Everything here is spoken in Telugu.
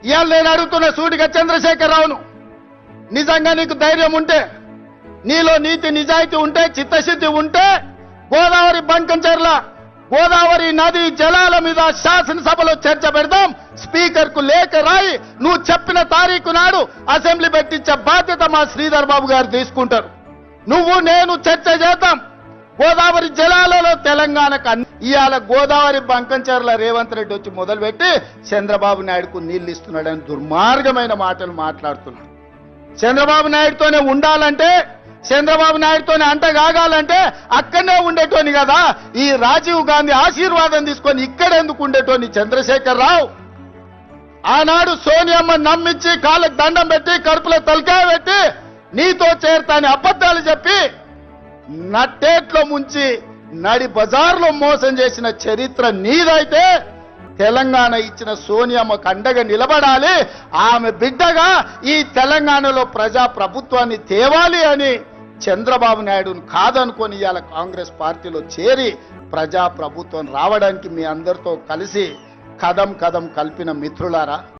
ఇవాళ నేను అడుగుతున్న సూటిగా చంద్రశేఖరరావును, నిజంగా నీకు ధైర్యం ఉంటే, నీలో నీతి నిజాయితీ ఉంటే, చిత్తశుద్ధి ఉంటే, గోదావరి బంకంచెర్ల గోదావరి నది జలాల మీద శాసనసభలో చర్చ పెడదాం. స్పీకర్ కు లేఖ రాయి నువ్వు చెప్పిన తారీఖు నాడు అసెంబ్లీ పెట్టించే బాధ్యత మా శ్రీధర్ బాబు గారు తీసుకుంటారు. నువ్వు నేను చర్చ చేద్దాం. గోదావరి జలాలలో తెలంగాణకు ఇవాళ గోదావరి బంకంచెర్ల రేవంత్ రెడ్డి వచ్చి మొదలుపెట్టి చంద్రబాబు నాయుడుకు నీళ్లు ఇస్తున్నాడని దుర్మార్గమైన మాటలు మాట్లాడుతున్నాడు. చంద్రబాబు నాయుడుతోనే ఉండాలంటే, చంద్రబాబు నాయుడుతోనే అంటగాగాలంటే అక్కడనే ఉండేటోని కదా. ఈ రాజీవ్ గాంధీ ఆశీర్వాదం తీసుకొని ఇక్కడెందుకు ఉండేటోని చంద్రశేఖరరావు? ఆనాడు సోనియమ్మ నమ్మించి కాళ్ళకు దండం పెట్టి కడుపులో తలకాయ పెట్టి నీతో చేరతాని అబద్ధాలు చెప్పి నట్టేట్లో ముంచి నడి బజార్లో మోసం చేసిన చరిత్ర నీదైతే తెలంగాణ ఇచ్చిన సోనియమ్మకు అండగా నిలబడాలి. ఆమె బిడ్డగా ఈ తెలంగాణలో ప్రజా ప్రభుత్వాన్ని తేవాలి అని చంద్రబాబు నాయుడును కాదనుకొని ఇవాళ కాంగ్రెస్ పార్టీలో చేరి ప్రజా ప్రభుత్వం రావడానికి మీ అందరితో కలిసి కదం కదం కలిపిన మిత్రులారా,